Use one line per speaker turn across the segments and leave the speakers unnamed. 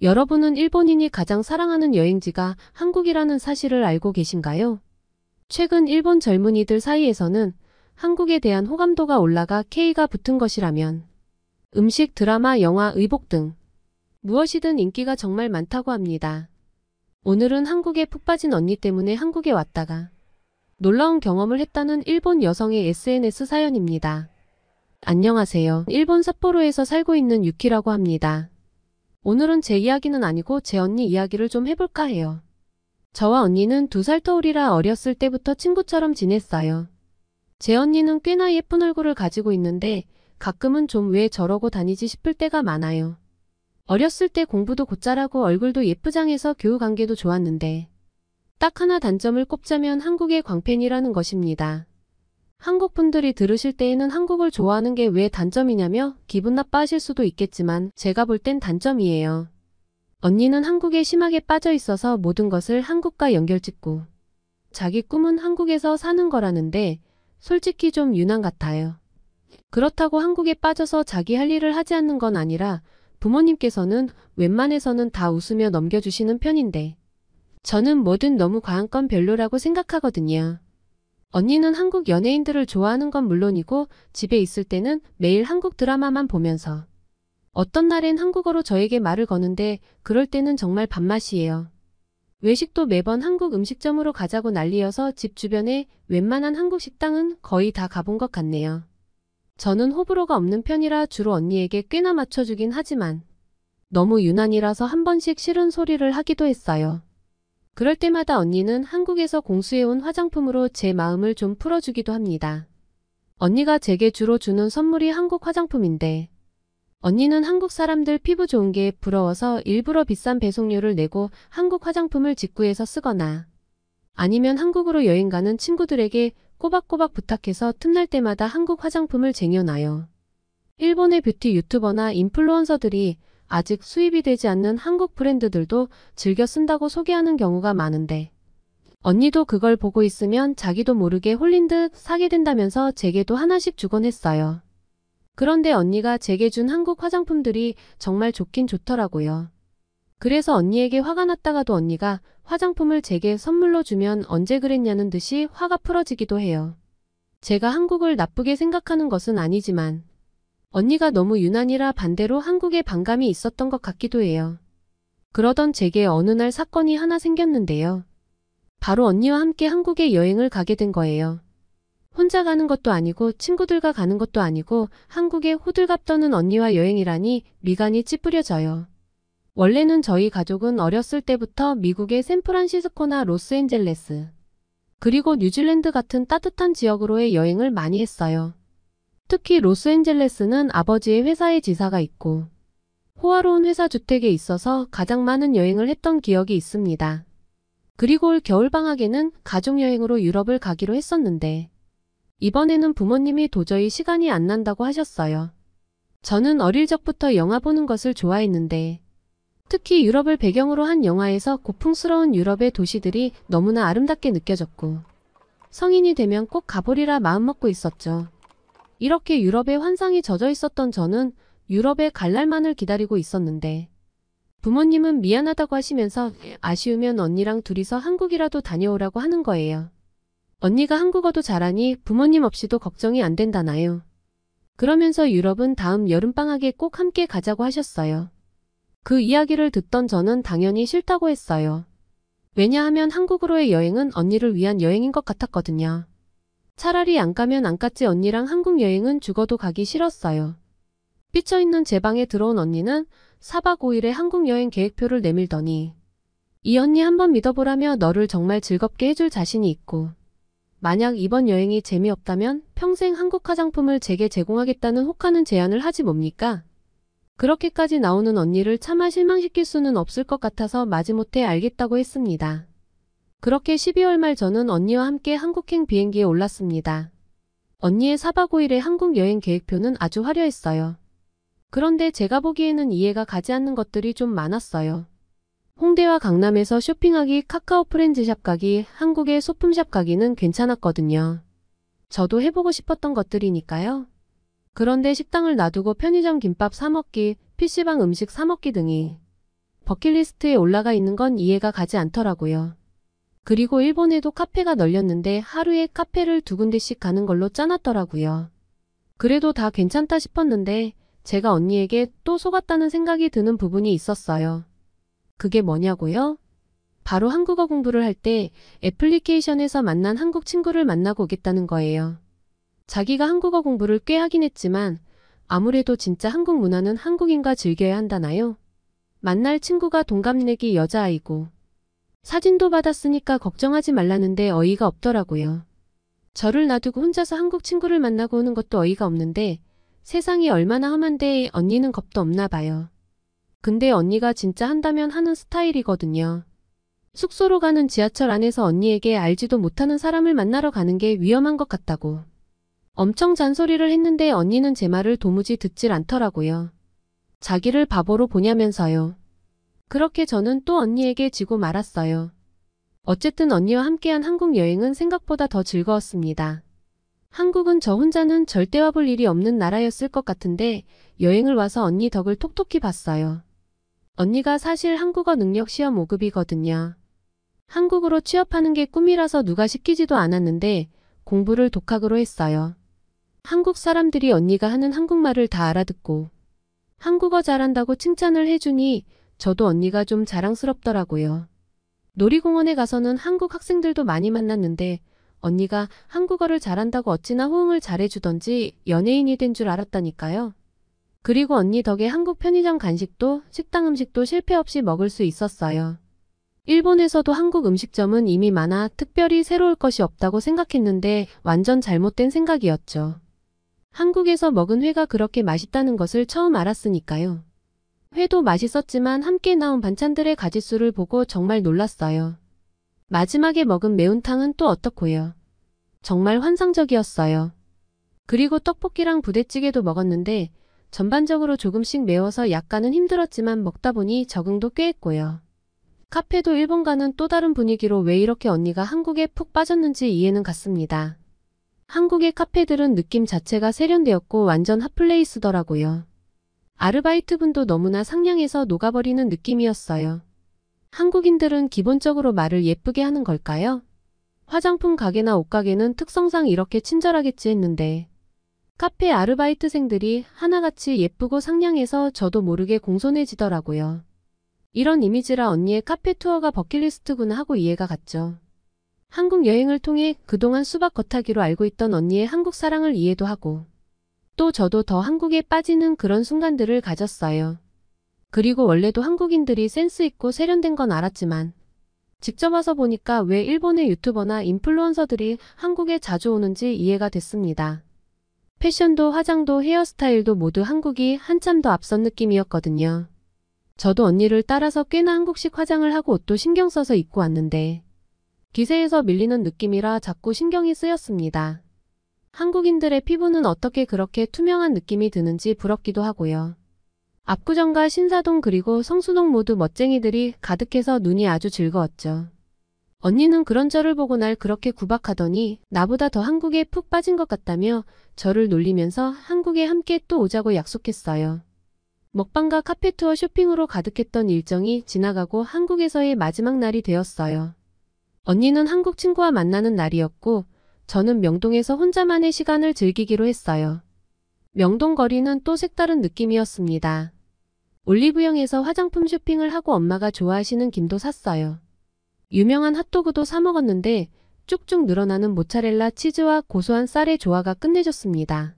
여러분은 일본인이 가장 사랑하는 여행지가 한국이라는 사실을 알고 계신가요? 최근 일본 젊은이들 사이에서는 한국에 대한 호감도가 올라가 K가 붙은 것이라면 음식, 드라마, 영화, 의복 등 무엇이든 인기가 정말 많다고 합니다. 오늘은 한국에 푹 빠진 언니 때문에 한국에 왔다가 놀라운 경험을 했다는 일본 여성의 SNS 사연입니다. 안녕하세요. 일본 삿포로에서 살고 있는 유키라고 합니다. 오늘은 제 이야기는 아니고 제 언니 이야기를 좀 해볼까 해요. 저와 언니는 2살 터울이라 어렸을 때부터 친구처럼 지냈어요. 제 언니는 꽤나 예쁜 얼굴을 가지고 있는데 가끔은 좀 왜 저러고 다니지 싶을 때가 많아요. 어렸을 때 공부도 곧잘하고 얼굴도 예쁘장해서 교우 관계도 좋았는데 딱 하나 단점을 꼽자면 한국의 광팬이라는 것입니다. 한국 분들이 들으실 때에는 한국을 좋아하는 게 왜 단점이냐며 기분 나빠하실 수도 있겠지만 제가 볼 땐 단점이에요. 언니는 한국에 심하게 빠져 있어서 모든 것을 한국과 연결짓고 자기 꿈은 한국에서 사는 거라는데 솔직히 좀 유난 같아요. 그렇다고 한국에 빠져서 자기 할 일을 하지 않는 건 아니라 부모님께서는 웬만해서는 다 웃으며 넘겨주시는 편인데 저는 뭐든 너무 과한 건 별로라고 생각하거든요. 언니는 한국 연예인들을 좋아하는 건 물론이고 집에 있을 때는 매일 한국 드라마만 보면서 어떤 날엔 한국어로 저에게 말을 거는데 그럴 때는 정말 밥맛이에요. 외식도 매번 한국 음식점으로 가자고 난리여서 집 주변에 웬만한 한국 식당은 거의 다 가본 것 같네요. 저는 호불호가 없는 편이라 주로 언니에게 꽤나 맞춰주긴 하지만 너무 유난이라서 한 번씩 싫은 소리를 하기도 했어요. 그럴 때마다 언니는 한국에서 공수해온 화장품으로 제 마음을 좀 풀어주기도 합니다. 언니가 제게 주로 주는 선물이 한국 화장품인데 언니는 한국 사람들 피부 좋은 게 부러워서 일부러 비싼 배송료를 내고 한국 화장품을 직구해서 쓰거나 아니면 한국으로 여행 가는 친구들에게 꼬박꼬박 부탁해서 틈날 때마다 한국 화장품을 쟁여놔요. 일본의 뷰티 유튜버나 인플루언서들이 아직 수입이 되지 않는 한국 브랜드들도 즐겨 쓴다고 소개하는 경우가 많은데 언니도 그걸 보고 있으면 자기도 모르게 홀린 듯 사게 된다면서 제게도 하나씩 주곤 했어요. 그런데 언니가 제게 준 한국 화장품들이 정말 좋긴 좋더라고요. 그래서 언니에게 화가 났다가도 언니가 화장품을 제게 선물로 주면 언제 그랬냐는 듯이 화가 풀어지기도 해요. 제가 한국을 나쁘게 생각하는 것은 아니지만 언니가 너무 유난이라 반대로 한국에 반감이 있었던 것 같기도 해요. 그러던 제게 어느 날 사건이 하나 생겼는데요. 바로 언니와 함께 한국에 여행을 가게 된 거예요. 혼자 가는 것도 아니고 친구들과 가는 것도 아니고 한국에 호들갑 떠는 언니와 여행이라니 미간이 찌푸려져요. 원래는 저희 가족은 어렸을 때부터 미국의 샌프란시스코나 로스앤젤레스 그리고 뉴질랜드 같은 따뜻한 지역으로의 여행을 많이 했어요. 특히 로스앤젤레스는 아버지의 회사에 지사가 있고 호화로운 회사 주택에 있어서 가장 많은 여행을 했던 기억이 있습니다. 그리고 올 겨울방학에는 가족여행으로 유럽을 가기로 했었는데 이번에는 부모님이 도저히 시간이 안 난다고 하셨어요. 저는 어릴 적부터 영화 보는 것을 좋아했는데 특히 유럽을 배경으로 한 영화에서 고풍스러운 유럽의 도시들이 너무나 아름답게 느껴졌고 성인이 되면 꼭 가보리라 마음먹고 있었죠. 이렇게 유럽의 환상이 젖어 있었던 저는 유럽에 갈 날만을 기다리고 있었는데 부모님은 미안하다고 하시면서 아쉬우면 언니랑 둘이서 한국이라도 다녀오라고 하는 거예요. 언니가 한국어도 잘하니 부모님 없이도 걱정이 안 된다나요. 그러면서 유럽은 다음 여름방학에 꼭 함께 가자고 하셨어요. 그 이야기를 듣던 저는 당연히 싫다고 했어요. 왜냐하면 한국으로의 여행은 언니를 위한 여행인 것 같았거든요. 차라리 안 가면 안 갔지 언니랑 한국 여행은 죽어도 가기 싫었어요. 삐쳐있는 제 방에 들어온 언니는 4박 5일의 한국 여행 계획표를 내밀더니 이 언니 한번 믿어보라며 너를 정말 즐겁게 해줄 자신이 있고 만약 이번 여행이 재미없다면 평생 한국 화장품을 제게 제공하겠다는 혹하는 제안을 하지 뭡니까? 그렇게까지 나오는 언니를 차마 실망시킬 수는 없을 것 같아서 마지못해 알겠다고 했습니다. 그렇게 12월 말 저는 언니와 함께 한국행 비행기에 올랐습니다. 언니의 4박 5일의 한국 여행 계획표는 아주 화려했어요. 그런데 제가 보기에는 이해가 가지 않는 것들이 좀 많았어요. 홍대와 강남에서 쇼핑하기, 카카오 프렌즈샵 가기, 한국의 소품샵 가기는 괜찮았거든요. 저도 해보고 싶었던 것들이니까요. 그런데 식당을 놔두고 편의점 김밥 사 먹기, PC방 음식 사 먹기 등이 버킷리스트에 올라가 있는 건 이해가 가지 않더라고요. 그리고 일본에도 카페가 널렸는데 하루에 카페를 2군데씩 가는 걸로 짜놨더라고요. 그래도 다 괜찮다 싶었는데 제가 언니에게 또 속았다는 생각이 드는 부분이 있었어요. 그게 뭐냐고요? 바로 한국어 공부를 할 때 애플리케이션에서 만난 한국 친구를 만나고 오겠다는 거예요. 자기가 한국어 공부를 꽤 하긴 했지만 아무래도 진짜 한국 문화는 한국인과 즐겨야 한다나요? 만날 친구가 동갑내기 여자아이고 사진도 받았으니까 걱정하지 말라는데 어이가 없더라고요. 저를 놔두고 혼자서 한국 친구를 만나고 오는 것도 어이가 없는데 세상이 얼마나 험한데 언니는 겁도 없나 봐요. 근데 언니가 진짜 한다면 하는 스타일이거든요. 숙소로 가는 지하철 안에서 언니에게 알지도 못하는 사람을 만나러 가는 게 위험한 것 같다고. 엄청 잔소리를 했는데 언니는 제 말을 도무지 듣질 않더라고요. 자기를 바보로 보냐면서요. 그렇게 저는 또 언니에게 지고 말았어요. 어쨌든 언니와 함께한 한국 여행은 생각보다 더 즐거웠습니다. 한국은 저 혼자는 절대 와볼 일이 없는 나라였을 것 같은데 여행을 와서 언니 덕을 톡톡히 봤어요. 언니가 사실 한국어 능력 시험 5급이거든요. 한국으로 취업하는 게 꿈이라서 누가 시키지도 않았는데 공부를 독학으로 했어요. 한국 사람들이 언니가 하는 한국말을 다 알아듣고 한국어 잘한다고 칭찬을 해주니 저도 언니가 좀 자랑스럽더라고요. 놀이공원에 가서는 한국 학생들도 많이 만났는데 언니가 한국어를 잘한다고 어찌나 호응을 잘해주던지 연예인이 된 줄 알았다니까요. 그리고 언니 덕에 한국 편의점 간식도 식당 음식도 실패 없이 먹을 수 있었어요. 일본에서도 한국 음식점은 이미 많아 특별히 새로울 것이 없다고 생각했는데 완전 잘못된 생각이었죠. 한국에서 먹은 회가 그렇게 맛있다는 것을 처음 알았으니까요. 회도 맛있었지만 함께 나온 반찬들의 가짓수를 보고 정말 놀랐어요. 마지막에 먹은 매운탕은 또 어떻고요. 정말 환상적이었어요. 그리고 떡볶이랑 부대찌개도 먹었는데 전반적으로 조금씩 매워서 약간은 힘들었지만 먹다 보니 적응도 꽤 했고요. 카페도 일본과는 또 다른 분위기로 왜 이렇게 언니가 한국에 푹 빠졌는지 이해는 갔습니다. 한국의 카페들은 느낌 자체가 세련되었고 완전 핫플레이스더라고요. 아르바이트분도 너무나 상냥해서 녹아버리는 느낌이었어요. 한국인들은 기본적으로 말을 예쁘게 하는 걸까요? 화장품 가게나 옷가게는 특성상 이렇게 친절하겠지 했는데 카페 아르바이트생들이 하나같이 예쁘고 상냥해서 저도 모르게 공손해지더라고요. 이런 이미지라 언니의 카페 투어가 버킷리스트구나 하고 이해가 갔죠. 한국 여행을 통해 그동안 수박 겉타기로 알고 있던 언니의 한국 사랑을 이해도 하고 또 저도 더 한국에 빠지는 그런 순간들을 가졌어요. 그리고 원래도 한국인들이 센스 있고 세련된 건 알았지만 직접 와서 보니까 왜 일본의 유튜버나 인플루언서들이 한국에 자주 오는지 이해가 됐습니다. 패션도 화장도 헤어스타일도 모두 한국이 한참 더 앞선 느낌이었거든요. 저도 언니를 따라서 꽤나 한국식 화장을 하고 옷도 신경 써서 입고 왔는데 기세에서 밀리는 느낌이라 자꾸 신경이 쓰였습니다. 한국인들의 피부는 어떻게 그렇게 투명한 느낌이 드는지 부럽기도 하고요. 압구정과 신사동 그리고 성수동 모두 멋쟁이들이 가득해서 눈이 아주 즐거웠죠. 언니는 그런 저를 보고 날 그렇게 구박하더니 나보다 더 한국에 푹 빠진 것 같다며 저를 놀리면서 한국에 함께 또 오자고 약속했어요. 먹방과 카페 투어 쇼핑으로 가득했던 일정이 지나가고 한국에서의 마지막 날이 되었어요. 언니는 한국 친구와 만나는 날이었고 저는 명동에서 혼자만의 시간을 즐기기로 했어요. 명동 거리는 또 색다른 느낌이었습니다. 올리브영에서 화장품 쇼핑을 하고 엄마가 좋아하시는 김도 샀어요. 유명한 핫도그도 사 먹었는데 쭉쭉 늘어나는 모짜렐라 치즈와 고소한 쌀의 조화가 끝내줬습니다.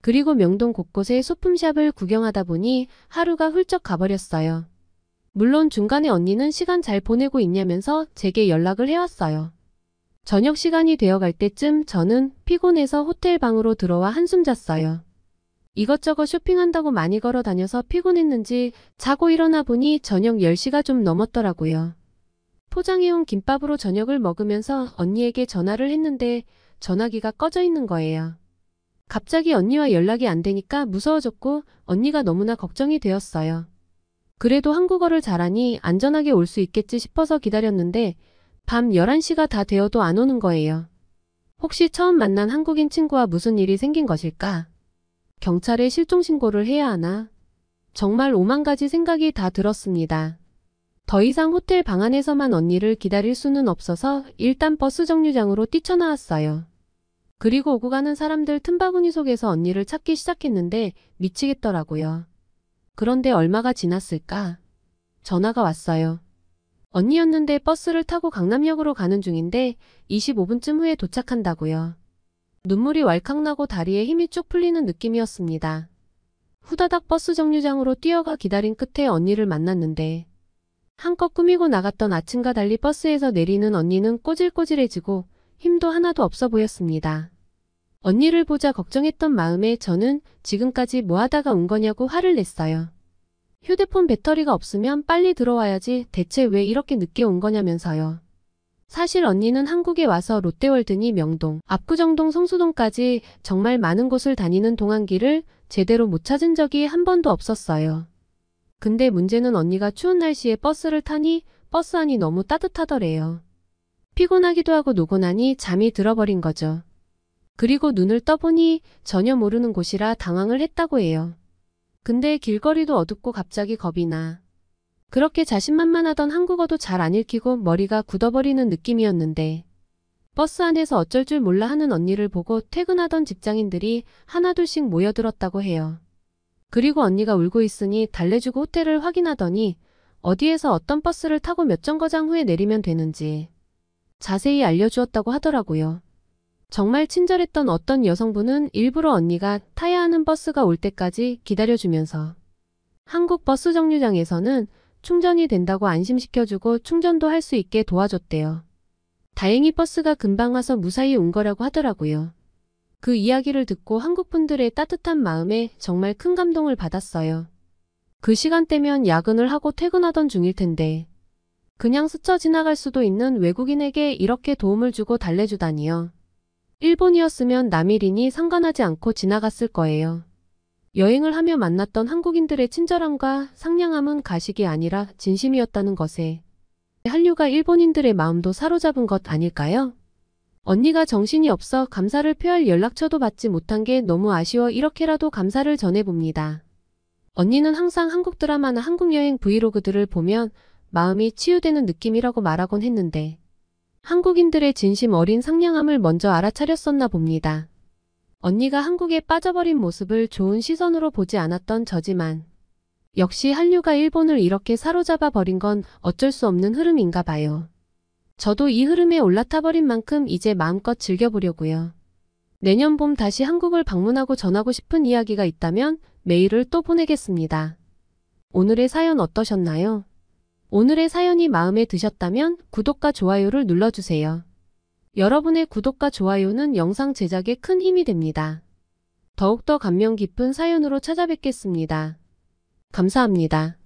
그리고 명동 곳곳에 소품샵을 구경하다 보니 하루가 훌쩍 가버렸어요. 물론 중간에 언니는 시간 잘 보내고 있냐면서 제게 연락을 해왔어요. 저녁 시간이 되어갈 때쯤 저는 피곤해서 호텔 방으로 들어와 한숨 잤어요. 이것저것 쇼핑한다고 많이 걸어 다녀서 피곤했는지 자고 일어나 보니 저녁 10시가 좀 넘었더라고요. 포장해온 김밥으로 저녁을 먹으면서 언니에게 전화를 했는데 전화기가 꺼져 있는 거예요. 갑자기 언니와 연락이 안 되니까 무서워졌고 언니가 너무나 걱정이 되었어요. 그래도 한국어를 잘하니 안전하게 올 수 있겠지 싶어서 기다렸는데 밤 11시가 다 되어도 안 오는 거예요. 혹시 처음 만난 한국인 친구와 무슨 일이 생긴 것일까? 경찰에 실종신고를 해야 하나? 정말 오만 가지 생각이 다 들었습니다. 더 이상 호텔 방 안에서만 언니를 기다릴 수는 없어서 일단 버스 정류장으로 뛰쳐나왔어요. 그리고 오고 가는 사람들 틈바구니 속에서 언니를 찾기 시작했는데 미치겠더라고요. 그런데 얼마가 지났을까? 전화가 왔어요. 언니였는데 버스를 타고 강남역으로 가는 중인데 25분쯤 후에 도착한다고요. 눈물이 왈칵 나고 다리에 힘이 쭉 풀리는 느낌이었습니다. 후다닥 버스 정류장으로 뛰어가 기다린 끝에 언니를 만났는데 한껏 꾸미고 나갔던 아침과 달리 버스에서 내리는 언니는 꼬질꼬질해지고 힘도 하나도 없어 보였습니다. 언니를 보자 걱정했던 마음에 저는 지금까지 뭐 하다가 온 거냐고 화를 냈어요. 휴대폰 배터리가 없으면 빨리 들어와야지 대체 왜 이렇게 늦게 온 거냐면서요. 사실 언니는 한국에 와서 롯데월드니 명동, 압구정동, 성수동까지 정말 많은 곳을 다니는 동안길을 제대로 못 찾은 적이 한 번도 없었어요. 근데 문제는 언니가 추운 날씨에 버스를 타니 버스 안이 너무 따뜻하더래요. 피곤하기도 하고 노곤하니 잠이 들어버린 거죠. 그리고 눈을 떠보니 전혀 모르는 곳이라 당황을 했다고 해요. 근데 길거리도 어둡고 갑자기 겁이 나. 그렇게 자신만만하던 한국어도 잘 안 읽히고 머리가 굳어버리는 느낌이었는데 버스 안에서 어쩔 줄 몰라 하는 언니를 보고 퇴근하던 직장인들이 하나둘씩 모여들었다고 해요. 그리고 언니가 울고 있으니 달래주고 호텔을 확인하더니 어디에서 어떤 버스를 타고 몇 정거장 후에 내리면 되는지 자세히 알려주었다고 하더라고요. 정말 친절했던 어떤 여성분은 일부러 언니가 타야 하는 버스가 올 때까지 기다려주면서 한국 버스 정류장에서는 충전이 된다고 안심시켜주고 충전도 할 수 있게 도와줬대요. 다행히 버스가 금방 와서 무사히 온 거라고 하더라고요. 그 이야기를 듣고 한국 분들의 따뜻한 마음에 정말 큰 감동을 받았어요. 그 시간대면 야근을 하고 퇴근하던 중일 텐데 그냥 스쳐 지나갈 수도 있는 외국인에게 이렇게 도움을 주고 달래주다니요. 일본이었으면 남일이니 상관하지 않고 지나갔을 거예요. 여행을 하며 만났던 한국인들의 친절함과 상냥함은 가식이 아니라 진심이었다는 것에 한류가 일본인들의 마음도 사로잡은 것 아닐까요? 언니가 정신이 없어 감사를 표할 연락처도 받지 못한 게 너무 아쉬워 이렇게라도 감사를 전해봅니다. 언니는 항상 한국 드라마나 한국 여행 브이로그들을 보면 마음이 치유되는 느낌이라고 말하곤 했는데 한국인들의 진심 어린 상냥함을 먼저 알아차렸었나 봅니다. 언니가 한국에 빠져버린 모습을 좋은 시선으로 보지 않았던 저지만 역시 한류가 일본을 이렇게 사로잡아 버린 건 어쩔 수 없는 흐름인가 봐요. 저도 이 흐름에 올라타 버린 만큼 이제 마음껏 즐겨보려고요. 내년 봄 다시 한국을 방문하고 전하고 싶은 이야기가 있다면 메일을 또 보내겠습니다. 오늘의 사연 어떠셨나요? 오늘의 사연이 마음에 드셨다면 구독과 좋아요를 눌러주세요. 여러분의 구독과 좋아요는 영상 제작에 큰 힘이 됩니다. 더욱더 감명 깊은 사연으로 찾아뵙겠습니다. 감사합니다.